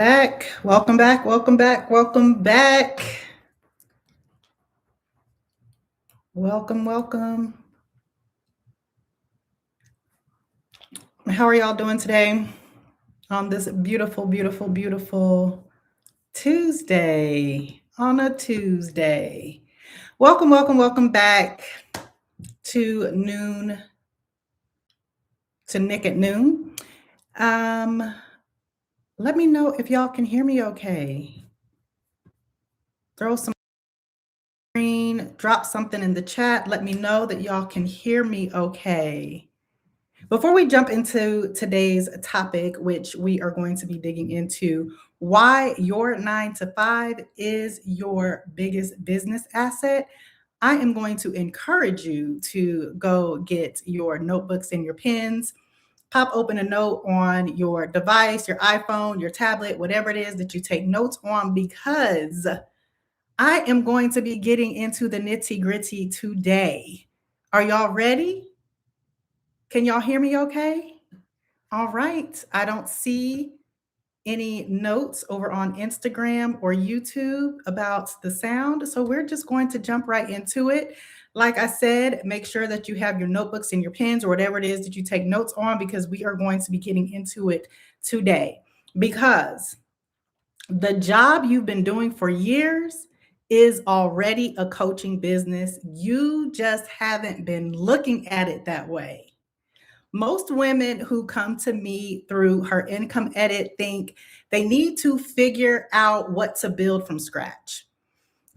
Back. Welcome back. Welcome back. Welcome back. Welcome, welcome. How are y'all doing today on this beautiful, beautiful, beautiful Tuesday? On a Tuesday. Welcome, welcome, welcome back to Noon, to Nick at Noon. Um, Let me know if y'all can hear me okay. Throw some screen, drop something in the chat. Let me know that y'all can hear me okay. Before we jump into today's topic, which we are going to be digging into why your 9 to 5 is your biggest business asset, I am going to encourage you to go get your notebooks and your pens, pop open a note on your device, your iPhone, your tablet, whatever it is that you take notes on, because I am going to be getting into the nitty gritty today. Are y'all ready? Can y'all hear me okay? All right. I don't see any notes over on Instagram or YouTube about the sound. So we're just going to jump right into it. Like I said, make sure that you have your notebooks and your pens or whatever it is that you take notes on, because we are going to be getting into it today. Because the job you've been doing for years is already a coaching business. You just haven't been looking at it that way. Most women who come to me through Her Income Edit think they need to figure out what to build from scratch.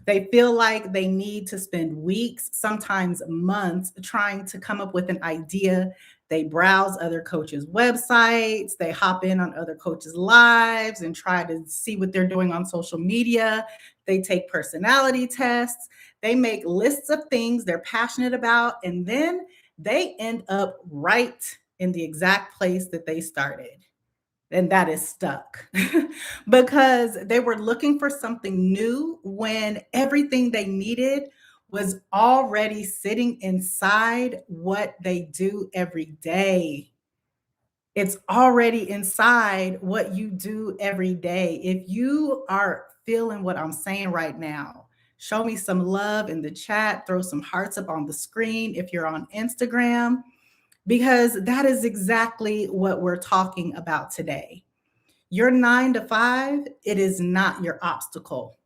They feel like they need to spend weeks, sometimes months, trying to come up with an idea. They browse other coaches' websites, they hop in on other coaches' lives and try to see what they're doing on social media. They take personality tests, they make lists of things they're passionate about, and then they end up right in the exact place that they started, and that is stuck because they were looking for something new when everything they needed was already sitting inside what they do every day. It's already inside what you do every day. If you are feeling what I'm saying right now, show me some love in the chat, throw some hearts up on the screen if you're on Instagram, because that is exactly what we're talking about today. Your 9 to 5, it is not your obstacle.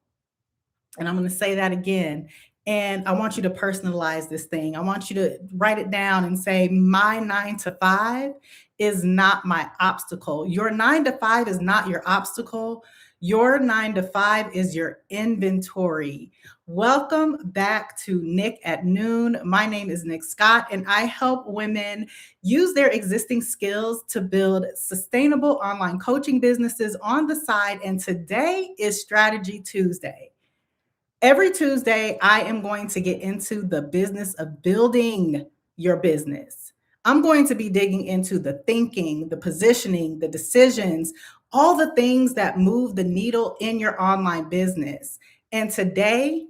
And I'm going to say that again. And I want you to personalize this thing. I want you to write it down and say, my 9 to 5 is not my obstacle. Your 9 to 5 is not your obstacle. Your 9 to 5 is your inventory. Welcome back to Nick at Noon. My name is Nick Scott, and I help women use their existing skills to build sustainable online coaching businesses on the side. And today is Strategy Tuesday. Every Tuesday, I am going to get into the business of building your business. I'm going to be digging into the thinking, the positioning, the decisions, all the things that move the needle in your online business. And today,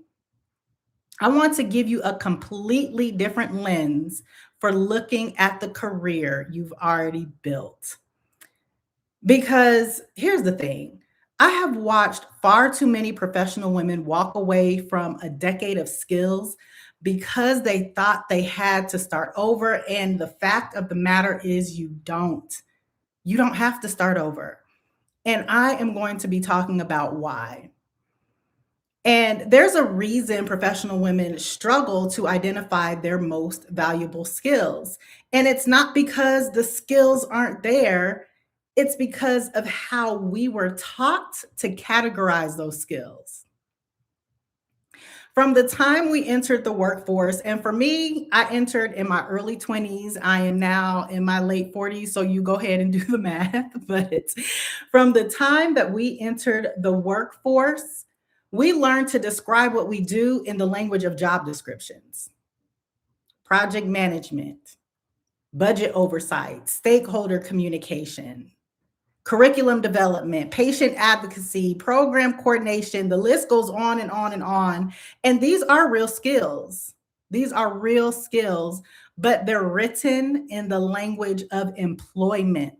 I want to give you a completely different lens for looking at the career you've already built. Because here's the thing, I have watched far too many professional women walk away from a decade of skills because they thought they had to start over. And the fact of the matter is, you don't. You don't have to start over. And I am going to be talking about why. And there's a reason professional women struggle to identify their most valuable skills. And it's not because the skills aren't there, it's because of how we were taught to categorize those skills. From the time we entered the workforce, and for me, I entered in my early 20s. I am now in my late 40s, so you go ahead and do the math. But from the time that we entered the workforce, we learned to describe what we do in the language of job descriptions: project management, budget oversight, stakeholder communication, curriculum development, patient advocacy, program coordination. The list goes on and on and on. And these are real skills. These are real skills, but they're written in the language of employment.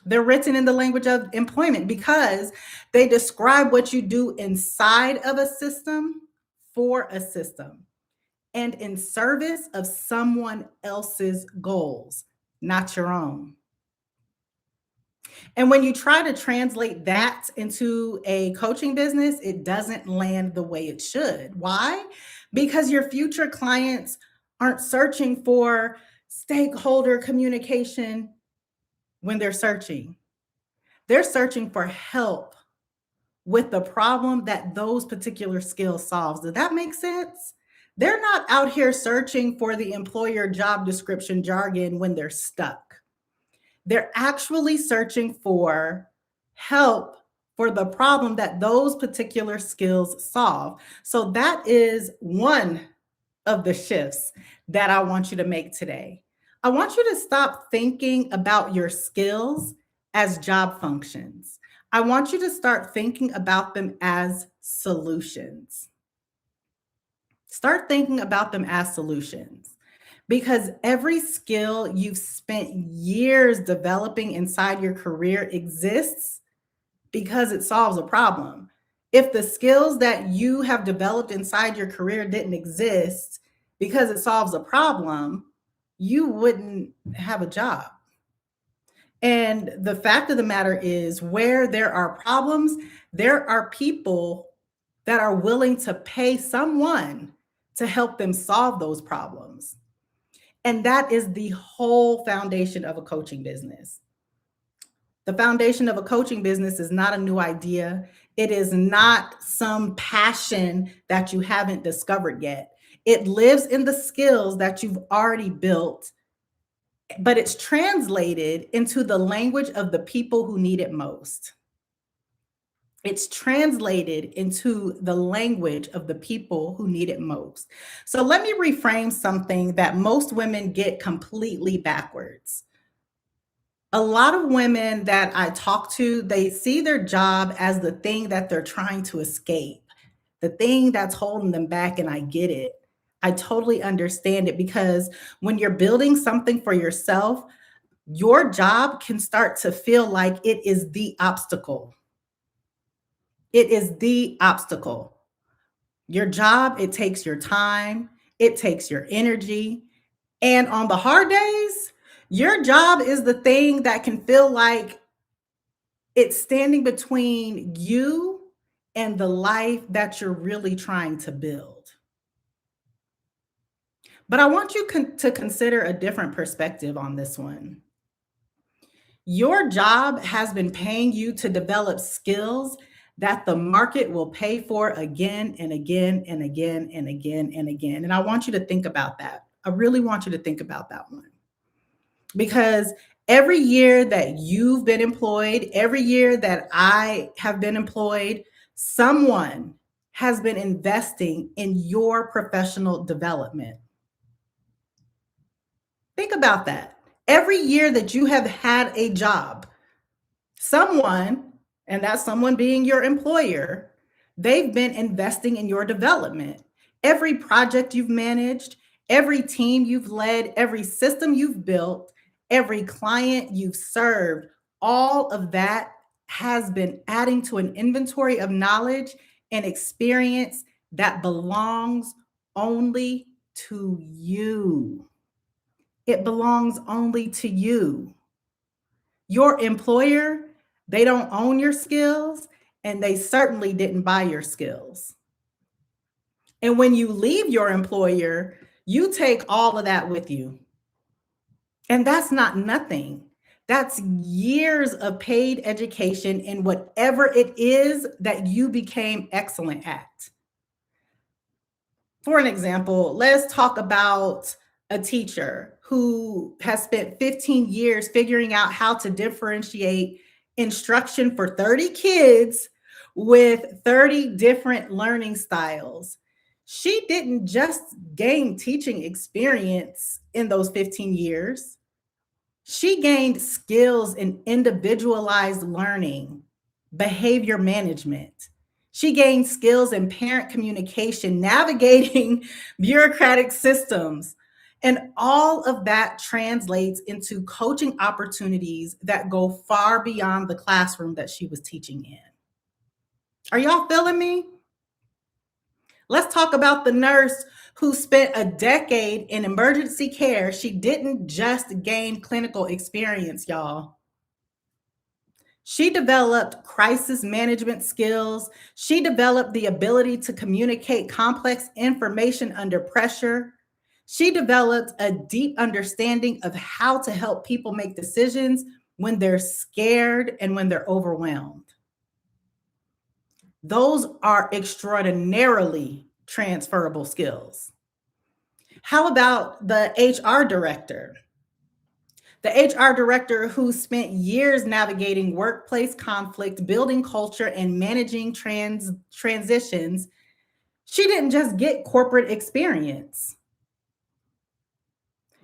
They're written in the language of employment because they describe what you do inside of a system for a system and in service of someone else's goals, not your own. And when you try to translate that into a coaching business, it doesn't land the way it should. Why? Because your future clients aren't searching for stakeholder communication when they're searching. They're searching for help with the problem that those particular skills solves. Does that make sense? They're not out here searching for the employer job description jargon when they're stuck. They're actually searching for help for the problem that those particular skills solve. So that is one of the shifts that I want you to make today. I want you to stop thinking about your skills as job functions. I want you to start thinking about them as solutions. Start thinking about them as solutions because every skill you've spent years developing inside your career exists because it solves a problem. If the skills that you have developed inside your career didn't exist because it solves a problem, you wouldn't have a job. And the fact of the matter is, where there are problems, there are people that are willing to pay someone to help them solve those problems. And that is the whole foundation of a coaching business. The foundation of a coaching business is not a new idea. It is not some passion that you haven't discovered yet. It lives in the skills that you've already built, but it's translated into the language of the people who need it most. It's translated into the language of the people who need it most. So let me reframe something that most women get completely backwards. A lot of women that I talk to, they see their job as the thing that they're trying to escape, the thing that's holding them back. And I get it. I totally understand it because when you're building something for yourself, your job can start to feel like it is the obstacle. It is the obstacle. Your job, it takes your time, it takes your energy. And on the hard days, your job is the thing that can feel like it's standing between you and the life that you're really trying to build. But I want you to consider a different perspective on this one. Your job has been paying you to develop skills that the market will pay for again and again and again and again and again. And I want you to think about that. I really want you to think about that one. Because every year that you've been employed, every year that I have been employed, someone has been investing in your professional development. Think about that. Every year that you have had a job, someone, and that's someone being your employer, they've been investing in your development. Every project you've managed, every team you've led, every system you've built, every client you've served, all of that has been adding to an inventory of knowledge and experience that belongs only to you. It belongs only to you. Your employer, they don't own your skills, and they certainly didn't buy your skills. And when you leave your employer, you take all of that with you. And that's not nothing. That's years of paid education in whatever it is that you became excellent at. For an example, let's talk about a teacher who has spent 15 years figuring out how to differentiate instruction for 30 kids with 30 different learning styles. She didn't just gain teaching experience in those 15 years. She gained skills in individualized learning, behavior management. She gained skills in parent communication, navigating bureaucratic systems, And all of that translates into coaching opportunities that go far beyond the classroom that she was teaching in. Are y'all feeling me? Let's talk about the nurse who spent a decade in emergency care. She didn't just gain clinical experience, y'all. She developed crisis management skills. She developed the ability to communicate complex information under pressure. She developed a deep understanding of how to help people make decisions when they're scared and when they're overwhelmed. Those are extraordinarily transferable skills. How about the HR director? The HR director who spent years navigating workplace conflict, building culture, and managing transitions, she didn't just get corporate experience.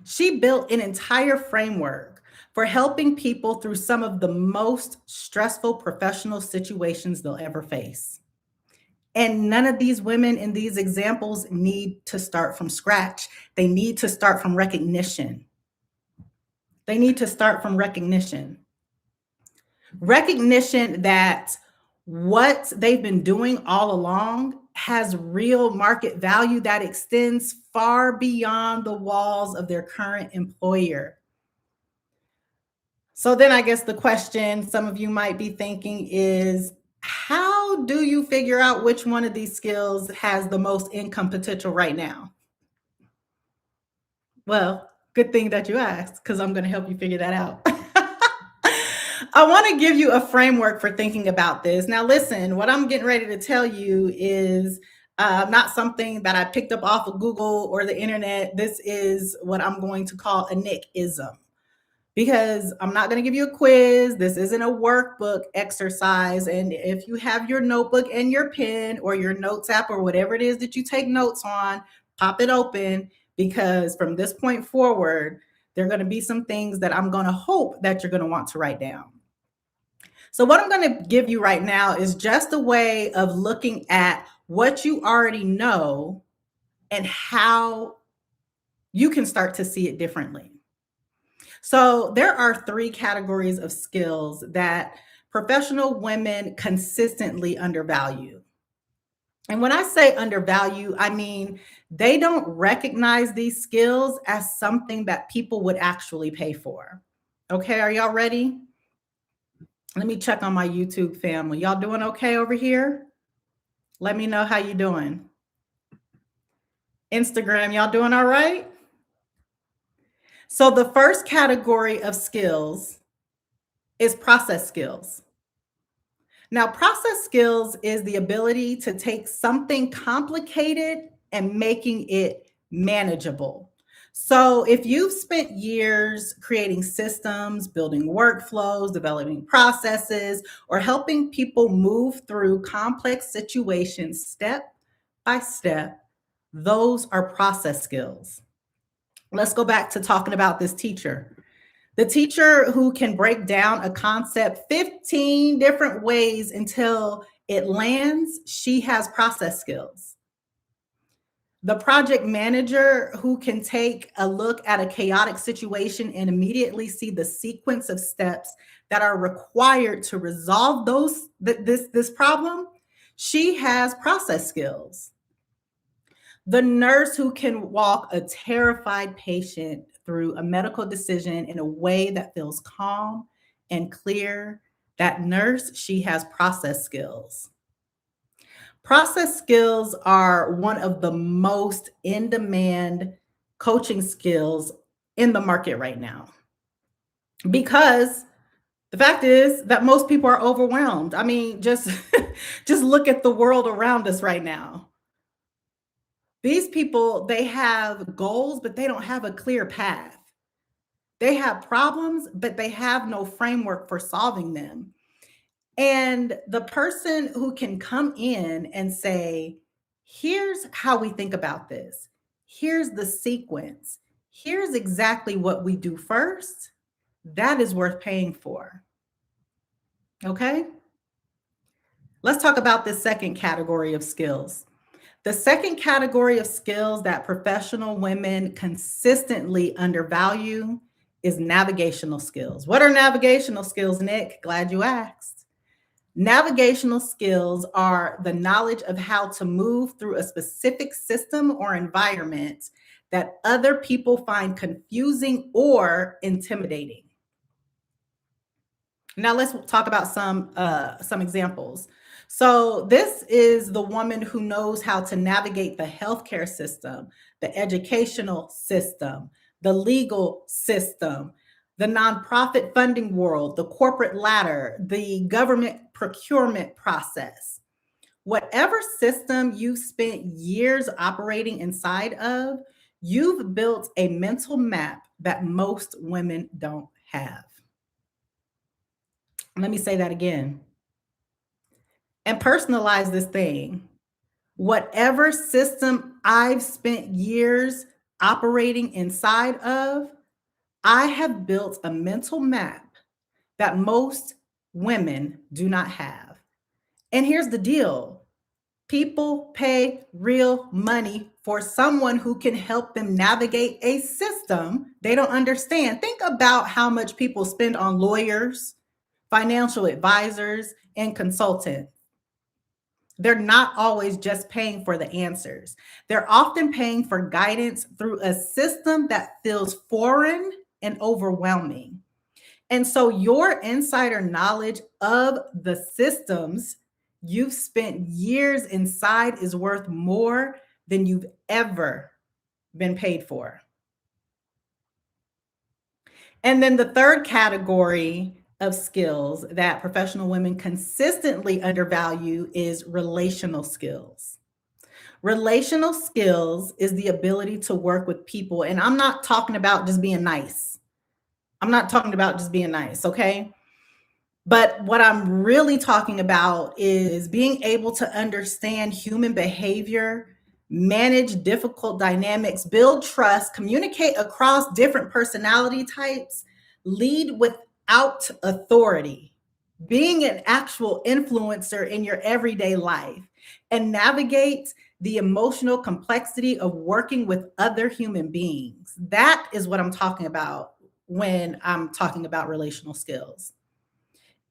She built an entire framework for helping people through some of the most stressful professional situations they'll ever face. And none of these women in these examples need to start from scratch. They need to start from recognition. They need to start from recognition. Recognition that what they've been doing all along has real market value that extends far beyond the walls of their current employer. So then I guess the question some of you might be thinking is, how do you figure out which one of these skills has the most income potential right now? Well, good thing that you asked, because I'm going to help you figure that out. I want to give you a framework for thinking about this. Now, listen, what I'm getting ready to tell you is not something that I picked up off of Google or the internet. This is what I'm going to call a Nickism, because I'm not going to give you a quiz. This isn't a workbook exercise. And if you have your notebook and your pen or your notes app or whatever it is that you take notes on, pop it open, because from this point forward, there are going to be some things that I'm going to hope that you're going to want to write down. So, what I'm going to give you right now is just a way of looking at what you already know and how you can start to see it differently. So, there are three categories of skills that professional women consistently undervalue. And when I say undervalue, I mean they don't recognize these skills as something that people would actually pay for. Okay, are y'all ready? Let me check on my YouTube family. Y'all doing okay over here? Let me know how you doing. Instagram, y'all doing all right? So the first category of skills is process skills. Now, process skills is the ability to take something complicated and making it manageable. So, if you've spent years creating systems, building workflows, developing processes, or helping people move through complex situations step by step, those are process skills. Let's go back to talking about this teacher. The teacher who can break down a concept 15 different ways until it lands, she has process skills. The project manager who can take a look at a chaotic situation and immediately see the sequence of steps that are required to resolve this problem, she has process skills. The nurse who can walk a terrified patient through a medical decision in a way that feels calm and clear, that nurse, she has process skills. Process skills are one of the most in demand coaching skills in the market right now, because the fact is that most people are overwhelmed. I mean, just just look at the world around us right now. These people, they have goals, but they don't have a clear path. They have problems, but they have no framework for solving them. And the person who can come in and say, here's how we think about this, here's the sequence, here's exactly what we do first, that is worth paying for. Okay? Let's talk about this second category of skills. The second category of skills that professional women consistently undervalue is navigational skills. What are navigational skills, Nick? Glad you asked. Navigational skills are the knowledge of how to move through a specific system or environment that other people find confusing or intimidating. Now let's talk about some examples. So this is the woman who knows how to navigate the healthcare system, the educational system, the legal system, the nonprofit funding world, the corporate ladder, the government procurement process. Whatever system you've spent years operating inside of, you've built a mental map that most women don't have. Let me say that again and personalize this thing. Whatever system I've spent years operating inside of, I have built a mental map that most women do not have. And here's the deal: people pay real money for someone who can help them navigate a system they don't understand. Think about how much people spend on lawyers, financial advisors, and consultants. They're not always just paying for the answers. They're often paying for guidance through a system that feels foreign and overwhelming. And so, your insider knowledge of the systems you've spent years inside is worth more than you've ever been paid for. And then the third category of skills that professional women consistently undervalue is relational skills. Relational skills is the ability to work with people. And I'm not talking about just being nice. I'm not talking about just being nice, okay? But what I'm really talking about is being able to understand human behavior, manage difficult dynamics, build trust, communicate across different personality types, lead without authority, being an actual influencer in your everyday life, and navigate the emotional complexity of working with other human beings. That is what I'm talking about when I'm talking about relational skills.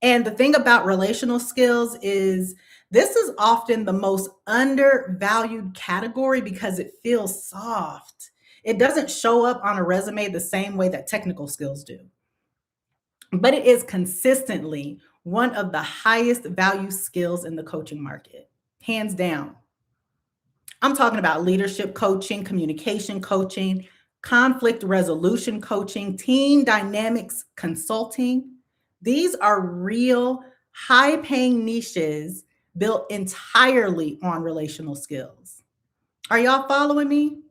And the thing about relational skills is this is often the most undervalued category because it feels soft. It doesn't show up on a resume the same way that technical skills do, but it is consistently one of the highest value skills in the coaching market, hands down. I'm talking about leadership coaching, communication coaching, conflict resolution coaching, team dynamics consulting. These are real high paying niches built entirely on relational skills. Are y'all following me?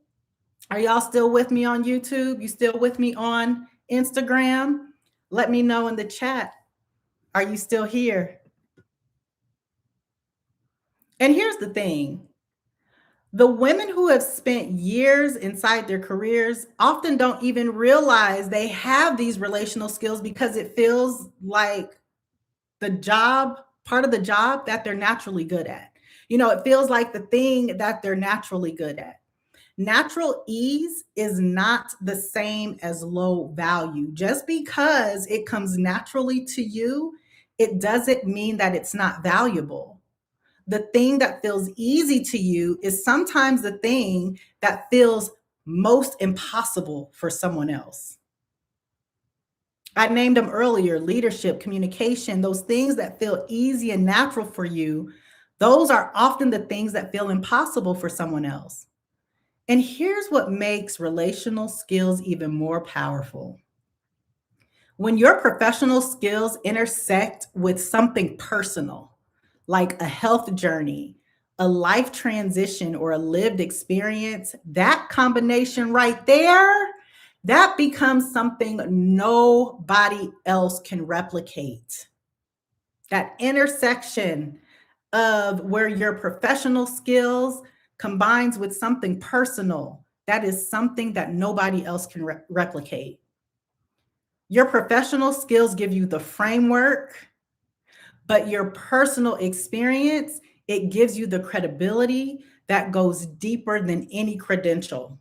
Are y'all still with me on YouTube? You still with me on Instagram? Let me know in the chat. Are you still here? And here's the thing: the women who have spent years inside their careers often don't even realize they have these relational skills because it feels like the job, part of the job that they're naturally good at. You know, it feels like the thing that they're naturally good at. Natural ease is not the same as low value. Just because it comes naturally to you, it doesn't mean that it's not valuable. The thing that feels easy to you is sometimes the thing that feels most impossible for someone else. I named them earlier: leadership, communication, those things that feel easy and natural for you. Those are often the things that feel impossible for someone else. And here's what makes relational skills even more powerful: when your professional skills intersect with something personal, like a health journey, a life transition, or a lived experience, that combination right there, that becomes something nobody else can replicate. That intersection of where your professional skills combines with something personal, that is something that nobody else can replicate. Your professional skills give you the framework, but your personal experience It gives you the credibility that goes deeper than any credential.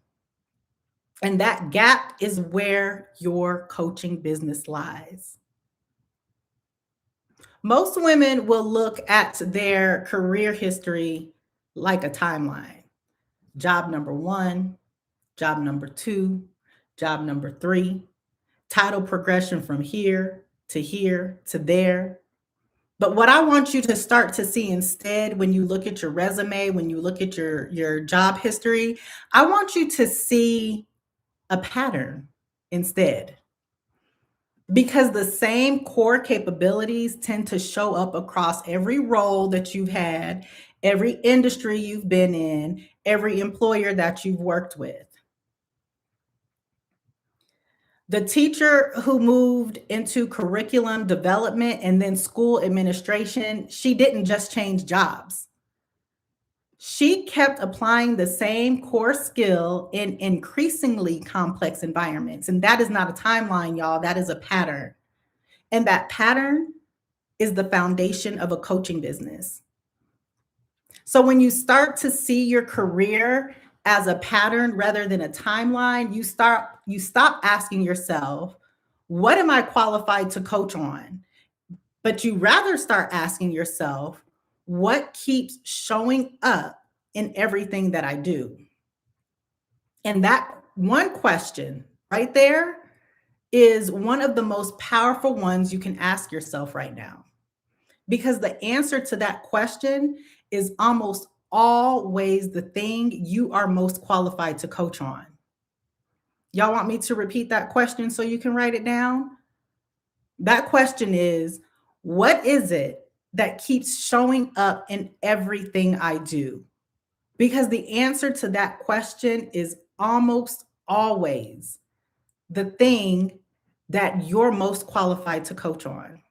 And that gap is where your coaching business lies. Most women will look at their career history like a timeline. Job number one, job number two, job number three, title progression from here to there. But what I want you to start to see instead when you look at your resume, when you look at your job history, I want you to see a pattern instead. Because the same core capabilities tend to show up across every role that you've had, every industry you've been in, every employer that you've worked with. The teacher who moved into curriculum development and then school administration, she didn't just change jobs. She kept applying the same core skill in increasingly complex environments. And that is not a timeline, y'all. That is a pattern. And that pattern is the foundation of a coaching business. So when you start to see your career as a pattern rather than a timeline, you stop asking yourself, what am I qualified to coach on? But you rather start asking yourself, what keeps showing up in everything that I do? And that one question right there is one of the most powerful ones you can ask yourself right now. Because the answer to that question is almost always the thing you are most qualified to coach on. Y'all want me to repeat that question so you can write it down? That question is, what is it that keeps showing up in everything I do? Because the answer to that question is almost always the thing that you're most qualified to coach on.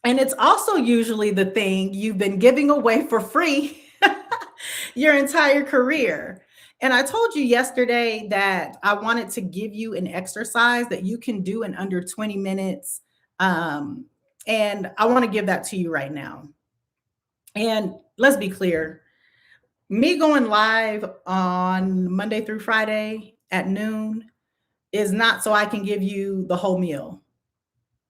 And it's also usually the thing you've been giving away for free your entire career. And I told you yesterday that I wanted to give you an exercise that you can do in under 20 minutes. And I want to give that to you right now. And let's be clear, me going live on Monday through Friday at noon is not so I can give you the whole meal.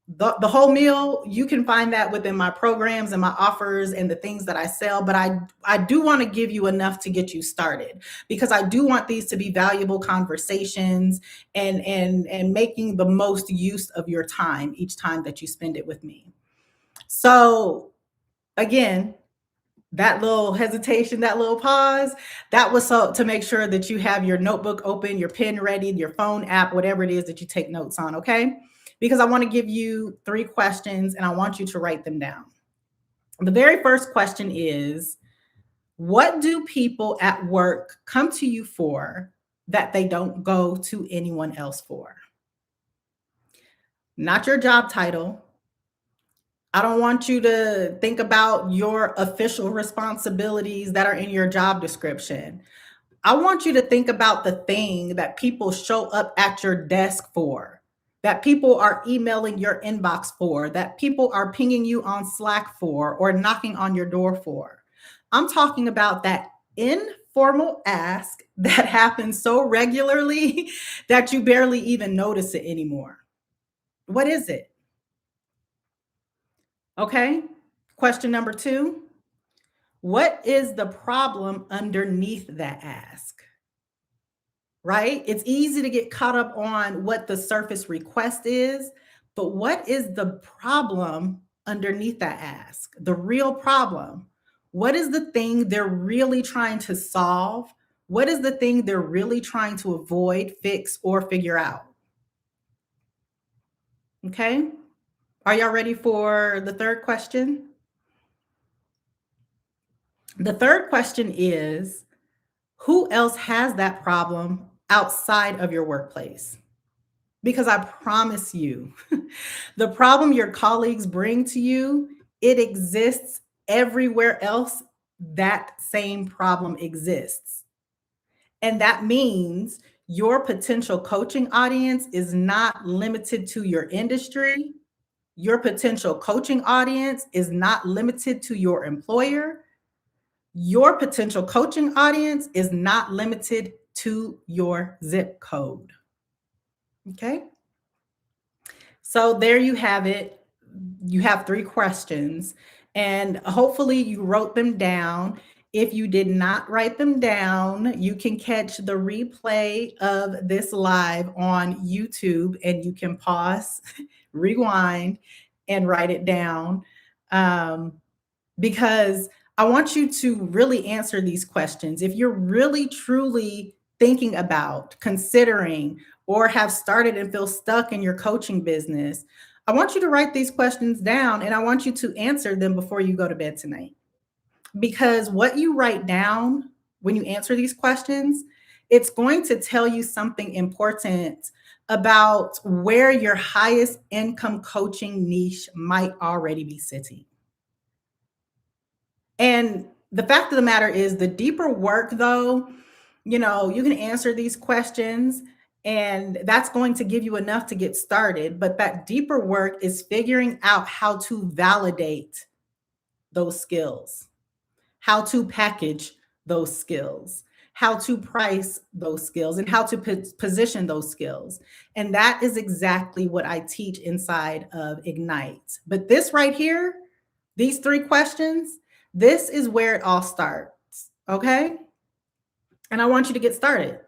The whole meal, you can find that within my programs and my offers and the things that I sell. But I do want to give you enough to get you started, because I do want these to be valuable conversations and making the most use of your time each time that you spend it with me. So again, that little hesitation, that little pause, that was so to make sure that you have your notebook open, your pen ready, your phone app, whatever it is that you take notes on, okay? Because I want to give you 3 questions and I want you to write them down. The very first question is, what do people at work come to you for that they don't go to anyone else for? Not your job title. I don't want you to think about your official responsibilities that are in your job description. I want you to think about the thing that people show up at your desk for, that people are emailing your inbox for, that people are pinging you on Slack for, or knocking on your door for. I'm talking about that informal ask that happens so regularly that you barely even notice it anymore. What is it? Okay. Question number 2. What is the problem underneath that ask? Right? It's easy to get caught up on what the surface request is, but what is the problem underneath that ask? The real problem. What is the thing they're really trying to solve? What is the thing they're really trying to avoid, fix, or figure out? Okay. Are y'all ready for the third question? The third question is, who else has that problem outside of your workplace? Because I promise you, the problem your colleagues bring to you, it exists everywhere else that same problem exists. And that means your potential coaching audience is not limited to your industry. Your potential coaching audience is not limited to your employer. Your potential coaching audience is not limited to your zip code. Okay. So there you have it. You have three questions, and hopefully you wrote them down. If you did not write them down, you can catch the replay of this live on YouTube and you can pause, rewind, and write it down. Um, because I want you to really answer these questions. If you're really truly thinking about, considering, or have started and feel stuck in your coaching business, I want you to write these questions down and I want you to answer them before you go to bed tonight. Because what you write down when you answer these questions, it's going to tell you something important about where your highest income coaching niche might already be sitting. And the fact of the matter is, the deeper work, though, you can answer these questions and that's going to give you enough to get started. But that deeper work is figuring out how to validate those skills, how to package those skills, how to price those skills, and how to position those skills. And that is exactly what I teach inside of Ignite. But this right here, these three questions, this is where it all starts. Okay. And I want you to get started.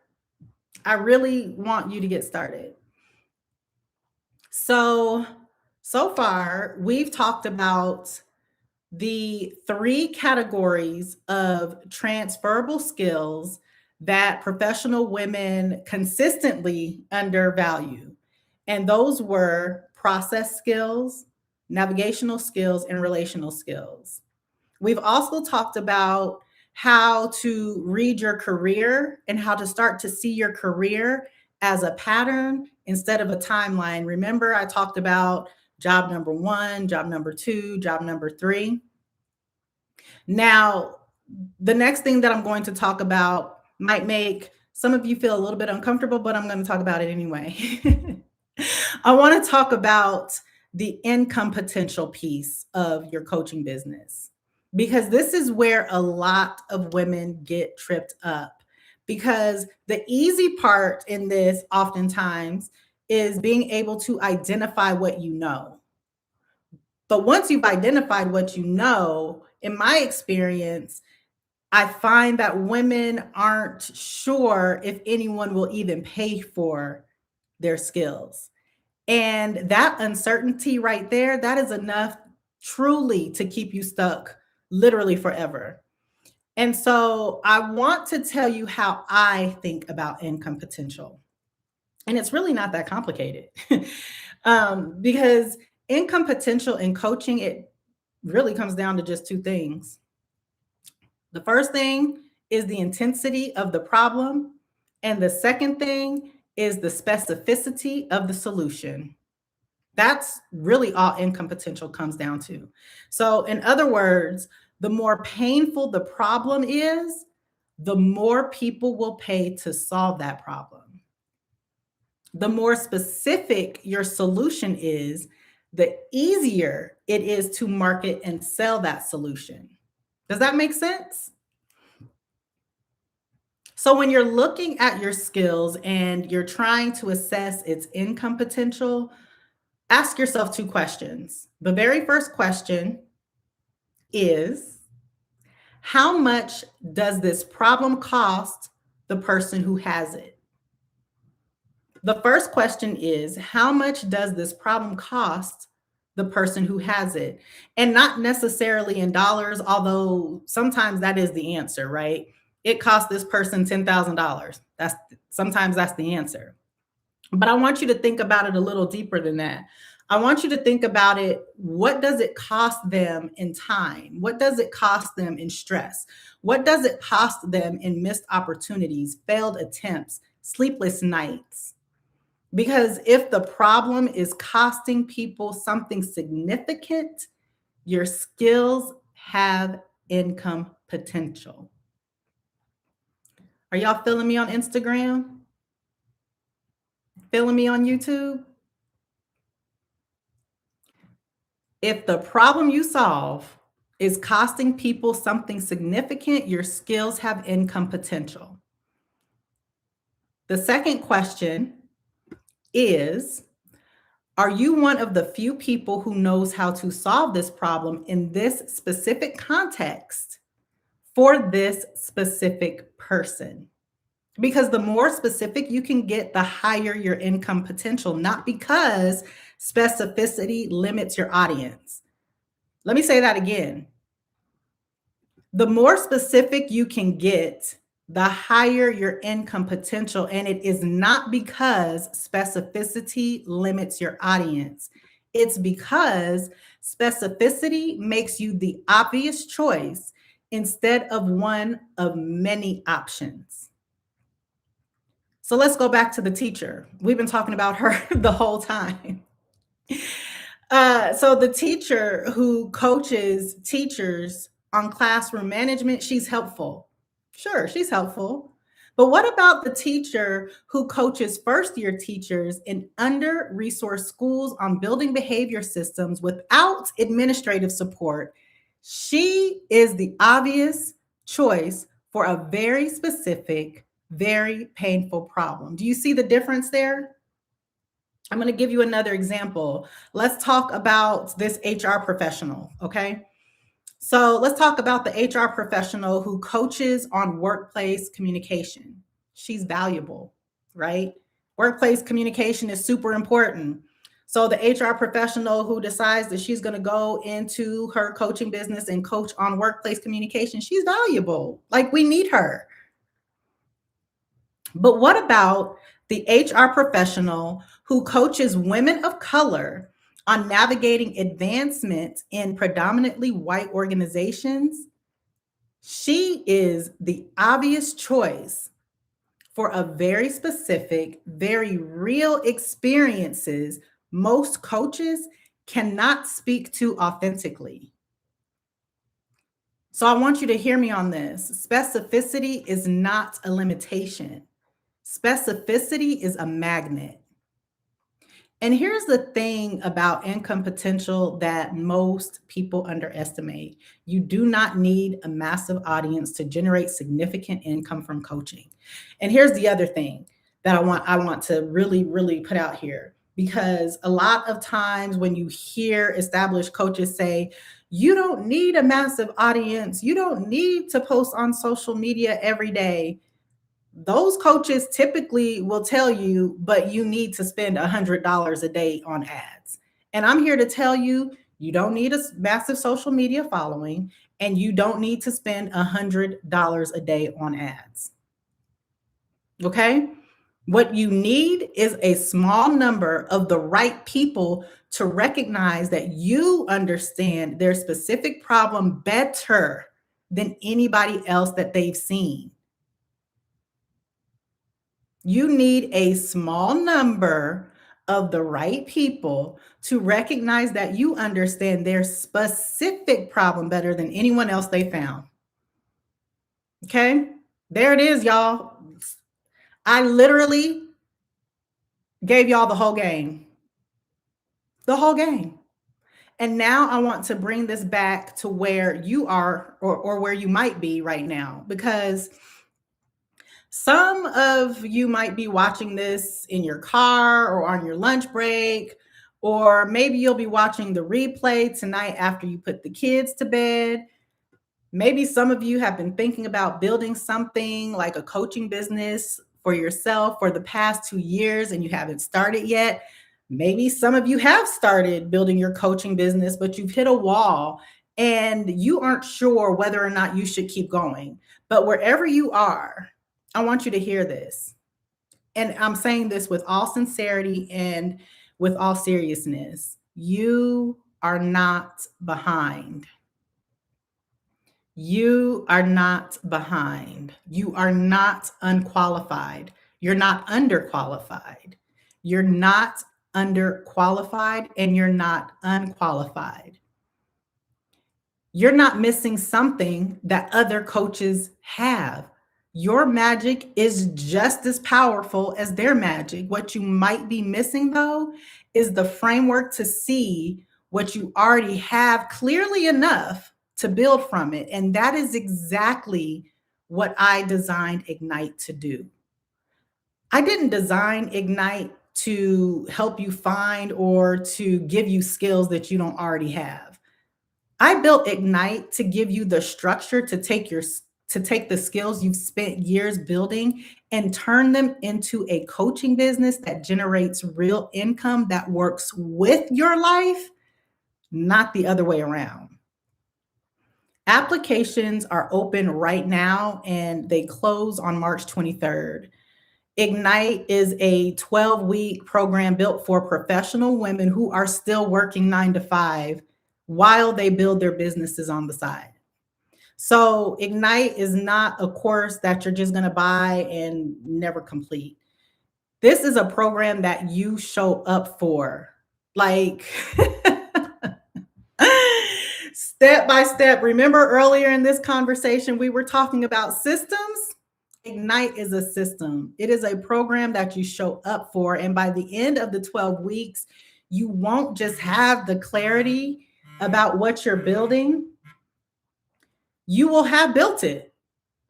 I really want you to get started. So far, we've talked about the three categories of transferable skills that professional women consistently undervalue. And those were process skills, navigational skills, and relational skills. We've also talked about how to read your career and how to start to see your career as a pattern instead of a timeline. Remember, I talked about job number one, job number two, job number three. Now, the next thing that I'm going to talk about might make some of you feel a little bit uncomfortable, but I'm going to talk about it anyway. I want to talk about the income potential piece of your coaching business because this is where a lot of women get tripped up. Because the easy part in this, oftentimes, is being able to identify what you know. But once you've identified what you know, in my experience, I find that women aren't sure if anyone will even pay for their skills. And that uncertainty right there, that is enough truly to keep you stuck literally forever. And so I want to tell you how I think about income potential. And it's really not that complicated because income potential in coaching, it really comes down to just two things. The first thing is the intensity of the problem. And the second thing is the specificity of the solution. That's really all income potential comes down to. So, in other words, the more painful the problem is, the more people will pay to solve that problem. The more specific your solution is, the easier it is to market and sell that solution. Does that make sense? So, when you're looking at your skills and you're trying to assess its income potential, ask yourself two questions. The very first question is, how much does this problem cost the person who has it? The first question is, how much does this problem cost the person who has it? And not necessarily in dollars, although sometimes that is the answer, right? It cost this person $10,000. Sometimes that's the answer. But I want you to think about it a little deeper than that. I want you to think about it. What does it cost them in time? What does it cost them in stress? What does it cost them in missed opportunities, failed attempts, sleepless nights? Because if the problem is costing people something significant, your skills have income potential. Are y'all feeling me on Instagram? Feeling me on YouTube? If the problem you solve is costing people something significant, your skills have income potential. The second question is, are you one of the few people who knows how to solve this problem in this specific context for this specific person? Because the more specific you can get, the higher your income potential, not because specificity limits your audience. Let me say that again. The more specific you can get, the higher your income potential. And it is not because specificity limits your audience. It's because specificity makes you the obvious choice instead of one of many options. So let's go back to the teacher. We've been talking about her the whole time. So the teacher who coaches teachers on classroom management, she's helpful. Sure, she's helpful. But what about the teacher who coaches first year teachers in under resourced schools on building behavior systems without administrative support? She is the obvious choice for a very specific, very painful problem. Do you see the difference there? I'm going to give you another example. Let's talk about this HR professional, okay? So let's talk about the HR professional who coaches on workplace communication. She's valuable, right? Workplace communication is super important. So the HR professional who decides that she's going to go into her coaching business and coach on workplace communication, she's valuable. Like, we need her. But what about the HR professional who coaches women of color on navigating advancement in predominantly white organizations? She is the obvious choice for a very specific, very real experiences most coaches cannot speak to authentically. So I want you to hear me on this. Specificity is not a limitation. Specificity is a magnet. And here's the thing about income potential that most people underestimate. You do not need a massive audience to generate significant income from coaching. And here's the other thing that I want to really put out here, because a lot of times when you hear established coaches say, you don't need a massive audience, you don't need to post on social media every day, those coaches typically will tell you, but you need to spend $100 a day on ads. And I'm here to tell you, you don't need a massive social media following, and you don't need to spend $100 a day on ads. Okay? What you need is a small number of the right people to recognize that you understand their specific problem better than anybody else that they've seen. You need a small number of the right people to recognize that you understand their specific problem better than anyone else they found. Okay? There it is, y'all. I literally gave y'all the whole game. The whole game. And now I want to bring this back to where you are, or where you might be right now, because some of you might be watching this in your car or on your lunch break, or maybe you'll be watching the replay tonight after you put the kids to bed. Maybe some of you have been thinking about building something like a coaching business for yourself for the past 2 years and you haven't started yet. Maybe some of you have started building your coaching business, but you've hit a wall and you aren't sure whether or not you should keep going. But wherever you are, I want you to hear this. And I'm saying this with all sincerity and with all seriousness. You are not behind. You are not behind. You are not unqualified. You're not underqualified. You're not underqualified, and you're not unqualified. You're not missing something that other coaches have. Your magic is just as powerful as their magic. What you might be missing, though, is the framework to see what you already have clearly enough to build from it. And that is exactly what I designed Ignite to do. I didn't design Ignite to help you find or to give you skills that you don't already have. I built Ignite to give you the structure to take the skills you've spent years building and turn them into a coaching business that generates real income that works with your life, not the other way around. Applications are open right now and they close on March 23rd. Ignite is a 12-week program built for professional women who are still working 9 to 5 while they build their businesses on the side. So, Ignite is not a course that you're just going to buy and never complete. This is a program that you show up for. Like, step by step. Remember earlier in this conversation, we were talking about systems? Ignite is a system. It is a program that you show up for. And by the end of the 12 weeks, you won't just have the clarity about what you're building, you will have built it.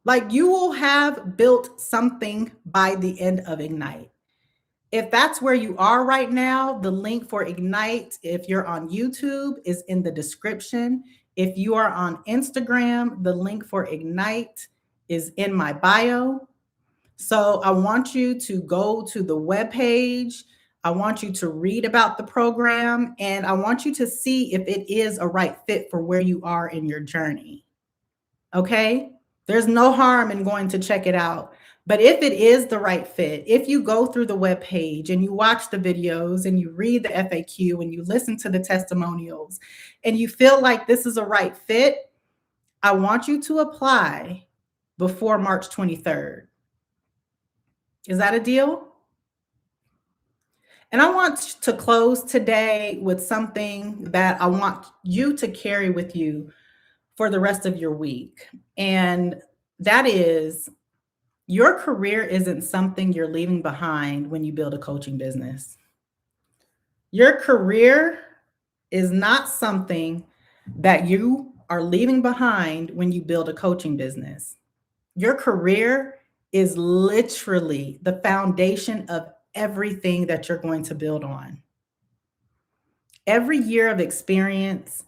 Like you will have built something by the end of Ignite. If that's where you are right now, the link for Ignite, if you're on YouTube, is in the description. If you are on Instagram, the link for Ignite is in my bio. So I want you to go to the webpage. I want you to read about the program, and I want you to see if it is a right fit for where you are in your journey. Okay? There's no harm in going to check it out. But if it is the right fit, if you go through the webpage and you watch the videos and you read the FAQ and you listen to the testimonials and you feel like this is a right fit, I want you to apply before March 23rd. Is that a deal? And I want to close today with something that I want you to carry with you for the rest of your week. And that is, your career isn't something you're leaving behind when you build a coaching business. Your career is not something that you are leaving behind when you build a coaching business. Your career is literally the foundation of everything that you're going to build on. Every year of experience,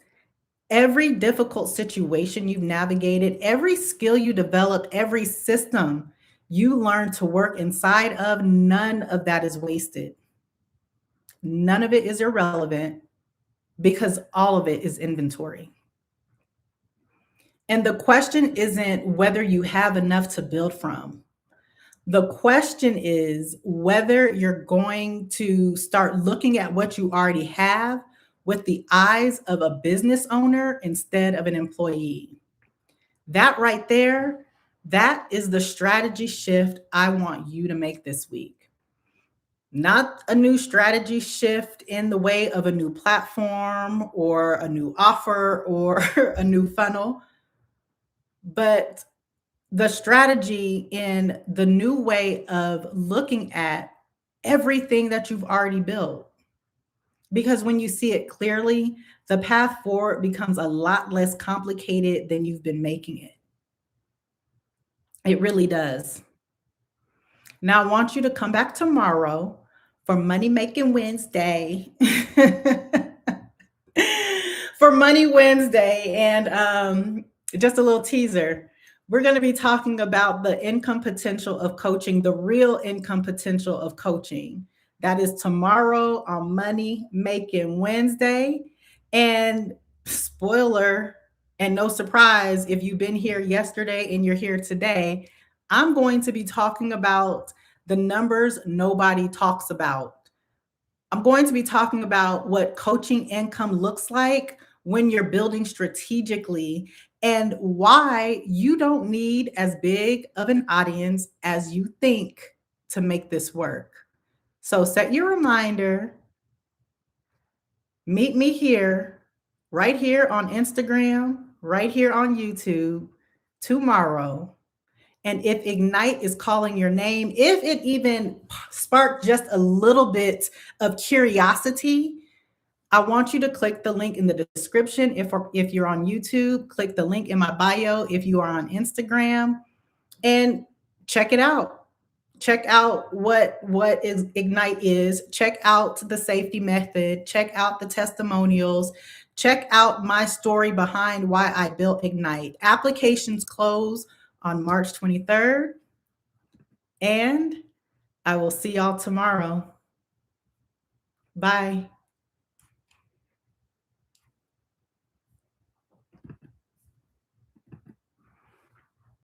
every difficult situation you've navigated, every skill you developed, every system you learn to work inside of, none of that is wasted. None of it is irrelevant because all of it is inventory. And the question isn't whether you have enough to build from. The question is whether you're going to start looking at what you already have with the eyes of a business owner instead of an employee. That right there, that is the strategy shift I want you to make this week. Not a new strategy shift in the way of a new platform or a new offer or a new funnel, but the strategy in the new way of looking at everything that you've already built. Because when you see it clearly, the path forward becomes a lot less complicated than you've been making it. It really does. Now, I want you to come back tomorrow for Money Making Wednesday. For Money Wednesday. And just a little teaser. We're going to be talking about the income potential of coaching, the real income potential of coaching. That is tomorrow on Money Making Wednesday. And spoiler, and no surprise, if you've been here yesterday and you're here today, I'm going to be talking about the numbers nobody talks about. I'm going to be talking about what coaching income looks like when you're building strategically and why you don't need as big of an audience as you think to make this work. So set your reminder. Meet me here, right here on Instagram, right here on YouTube tomorrow. And if Ignite is calling your name, if it even sparked just a little bit of curiosity, I want you to click the link in the description. If you're on YouTube, click the link in my bio. If you are on Instagram, and check it out. Check out what is Ignite is. Check out the safety method. Check out the testimonials. Check out my story behind why I built Ignite. Applications close on March 23rd, and I will see y'all tomorrow. Bye.